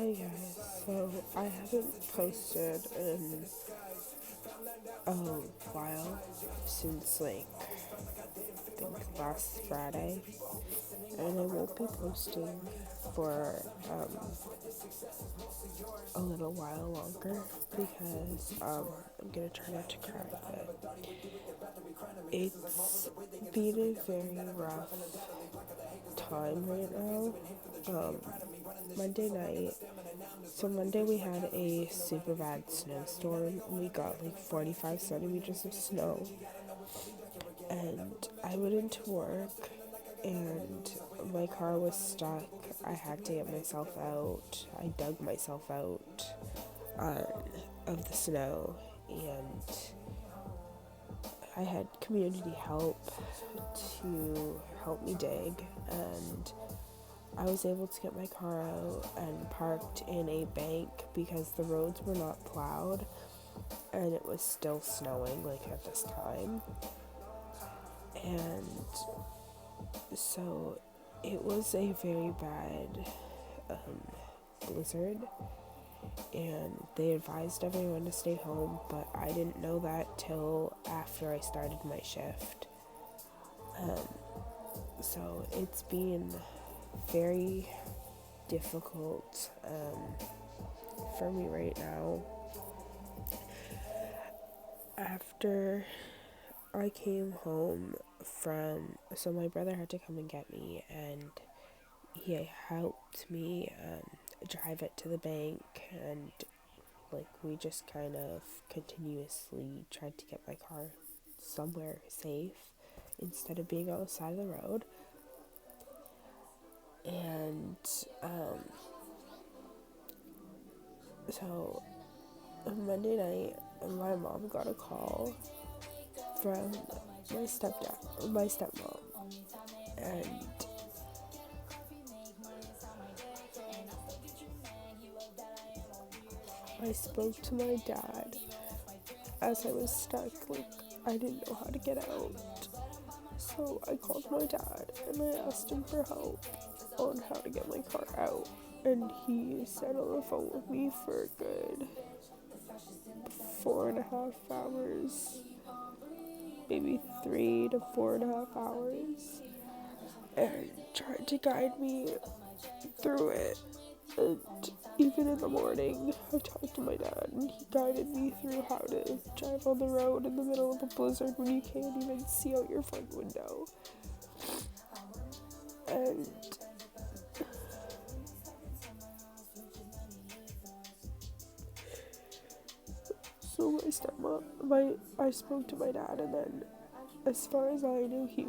Hey guys, so I haven't posted in a while since I think last Friday, and I won't be posting for a little while longer because I'm gonna try not to cry, but it's been a very rough time right now. Um, Monday night, so Monday we had a super bad snowstorm. We got like 45 centimeters of snow, and I went into work and my car was stuck. I had to get myself out. I dug myself out um, of the snow, and I had community help to help me dig, and I was able to get my car out and parked in a bank because the roads were not plowed and it was still snowing like at this time. And so it was a very bad blizzard, and they advised everyone to stay home, but I didn't know that till after I started my shift. So it's been very difficult for me right now. After I came home so my brother had to come and get me, and he helped me drive it to the bank, and we just kind of continuously tried to get my car somewhere safe instead of being on the side of the road. And so on Monday night, my mom got a call from my stepmom, and I spoke to my dad as I was stuck. I didn't know how to get out. So I called my dad and I asked him for help on how to get my car out. And he sat on the phone with me for a good 4.5 hours, maybe 3 to 4.5 hours, and tried to guide me through it. And even in the morning, I talked to my dad, and he guided me through how to drive on the road in the middle of a blizzard when you can't even see out your front window. And so I spoke to my dad, and then, as far as I knew, he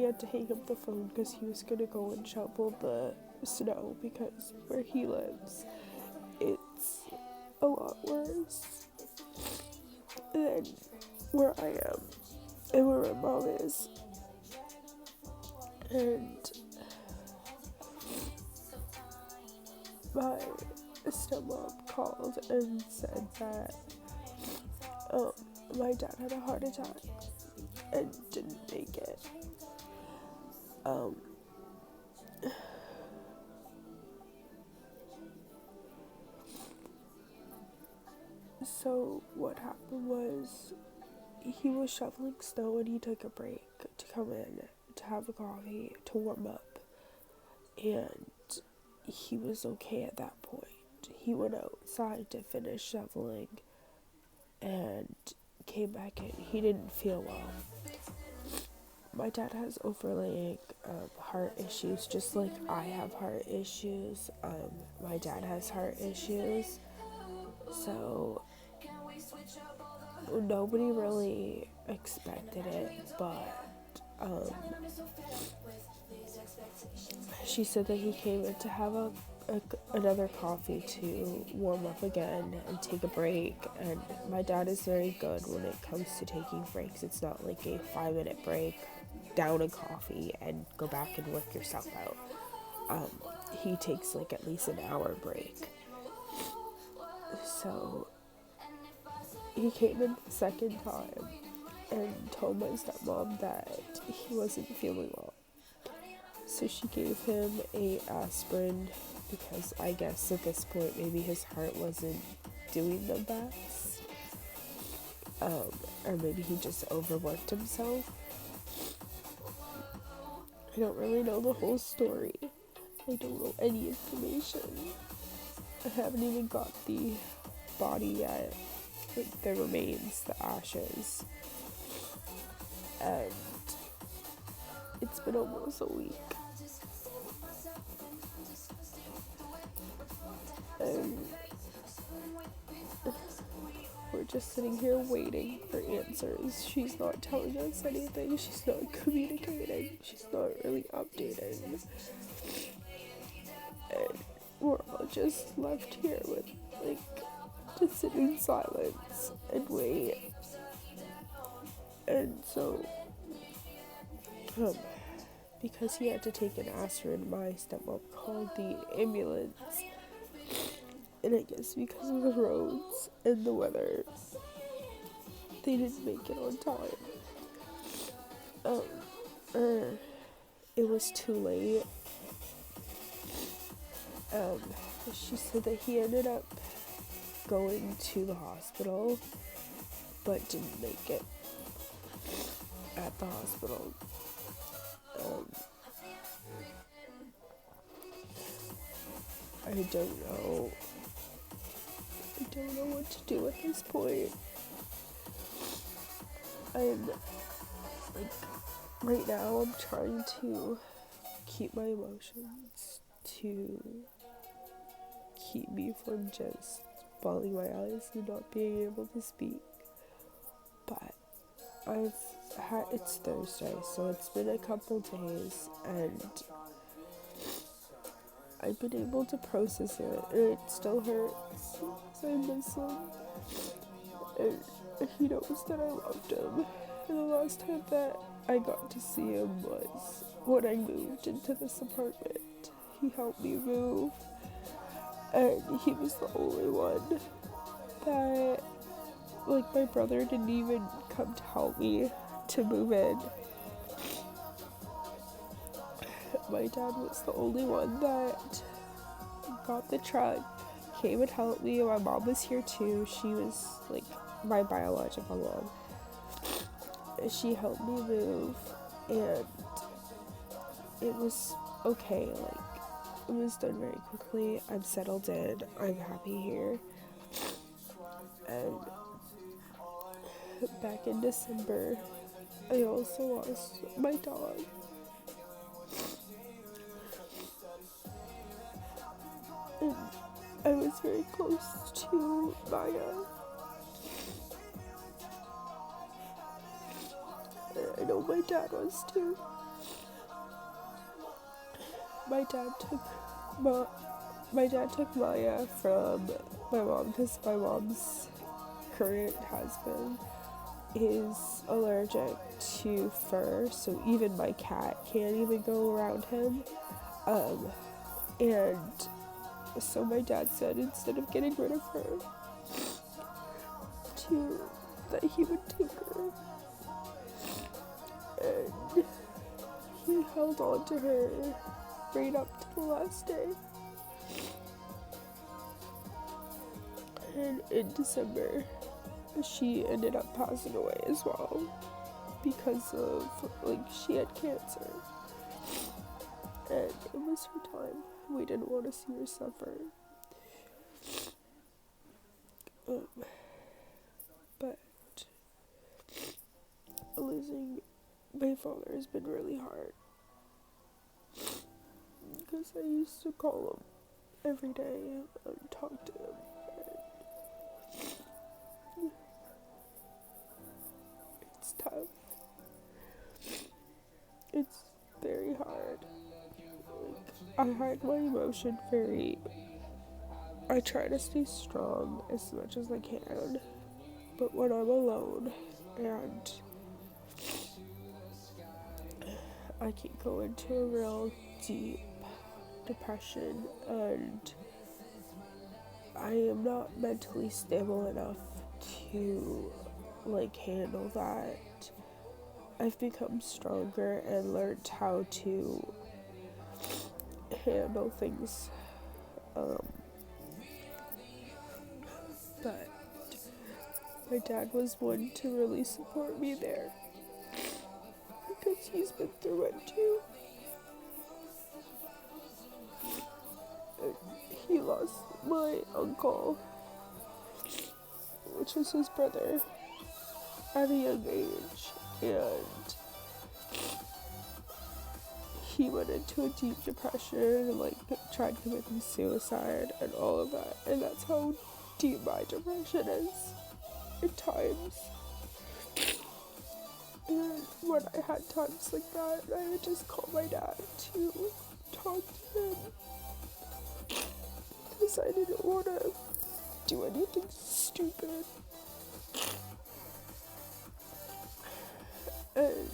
had to hang up the phone because he was going to go and shovel the snow, because where he lives, it's a lot worse than where I am and where my mom is. And my stepmom called and said that my dad had a heart attack and didn't make it. So what happened was, he was shoveling snow and he took a break to come in to have a coffee to warm up, and he was okay at that point. He went outside to finish shoveling and came back in. He didn't feel well. My dad has overlaying heart issues, just like I have heart issues. My dad has heart issues, so nobody really expected it, but she said that he came in to have another coffee to warm up again and take a break, and my dad is very good when it comes to taking breaks. It's not like a 5-minute break, down a coffee, and go back and work yourself out. He takes at least an hour break. So he came in the second time and told my stepmom that he wasn't feeling well. So she gave him a aspirin because I guess at this point maybe his heart wasn't doing the best. Or maybe he just overworked himself. I don't really know the whole story. I don't know any information. I haven't even got the body yet, like the remains, the ashes. And it's been almost a week. And we're just sitting here waiting for answers. She's not telling us anything. She's not communicating. She's not really updating. And we're all just left here with, like, to sit in silence and wait. And so, because he had to take an aspirin, my stepmom called the ambulance. And I guess because of the roads and the weather, they didn't make it on time. It was too late. She said that he ended up going to the hospital, but didn't make it at the hospital. I don't know. I don't know what to do at this point. I'm, like, right now I'm trying to keep my emotions to keep me from just bawling my eyes and not being able to speak. But it's Thursday, so it's been a couple days, and I've been able to process it, and it still hurts. I miss him, and he knows that I loved him. And the last time that I got to see him was when I moved into this apartment. He helped me move, and he was the only one that, like, my brother didn't even come to help me to move in. My dad was the only one that got the truck, came and helped me. My mom was here too. She was, like, my biological mom. She helped me move, and it was okay. Like, it was done very quickly. I'm settled in. I'm happy here. And back in December, I also lost my dog. And I was very close to Maya. And I know my dad was too. My dad took Maya from my mom because my mom's current husband is allergic to fur, so even my cat can't even go around him. And so my dad said instead of getting rid of her, that he would take her. And he held on to her right up to the last day. And in December, she ended up passing away as well because of, like, she had cancer. And it was her time. We didn't want to see her suffer. But losing my father has been really hard. Because I used to call him every day and talk to him. It's tough. It's very hard. I hide my emotion I try to stay strong as much as I can, but when I'm alone and I can go into a real deep depression and I am not mentally stable enough to, like, handle that. I've become stronger and learned how to handle things. But my dad was one to really support me there because he's been through it too. And he lost my uncle, which was his brother, at a young age, and he went into a deep depression and like tried committing suicide and all of that, and that's how deep my depression is at times. And when I had times like that, I would just call my dad to talk to him because I didn't want to do anything stupid. And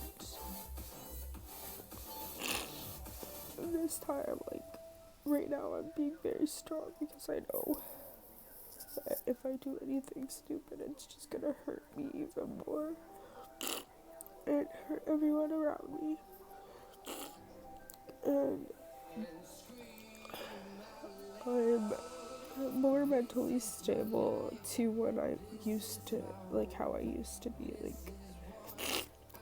this time, like, right now I'm being very strong because I know that if I do anything stupid, it's just gonna hurt me even more and hurt everyone around me. And I'm more mentally stable to when I used to, like how I used to be. Like,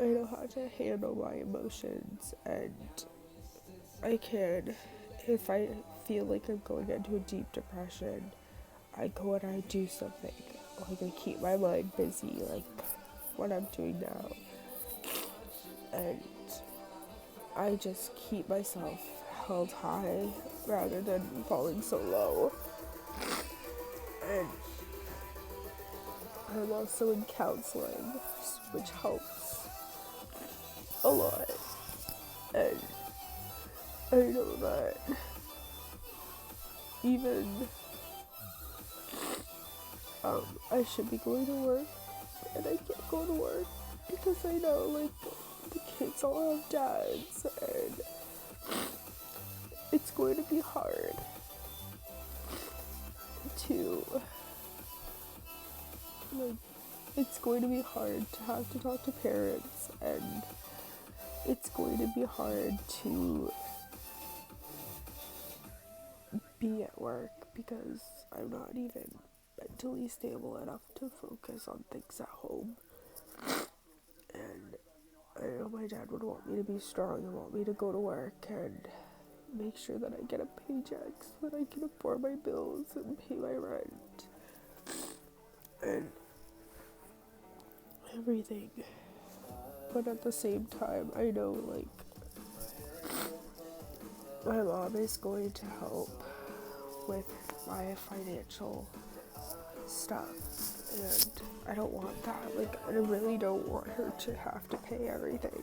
I know how to handle my emotions, and I can, if I feel like I'm going into a deep depression, I go and I do something. Like, I keep my mind busy, like what I'm doing now. And I just keep myself held high rather than falling so low. And I'm also in counseling, which helps a lot. And I know that even I should be going to work, and I can't go to work because I know, like, the kids all have dads, and it's going to be hard to, like, it's going to be hard to have to talk to parents, and it's going to be hard to be at work because I'm not even mentally stable enough to focus on things at home. And I know my dad would want me to be strong and want me to go to work and make sure that I get a paycheck so that I can afford my bills and pay my rent and everything. But at the same time, I know, like, my mom is going to help with my financial stuff, and I don't want that. Like, I really don't want her to have to pay everything.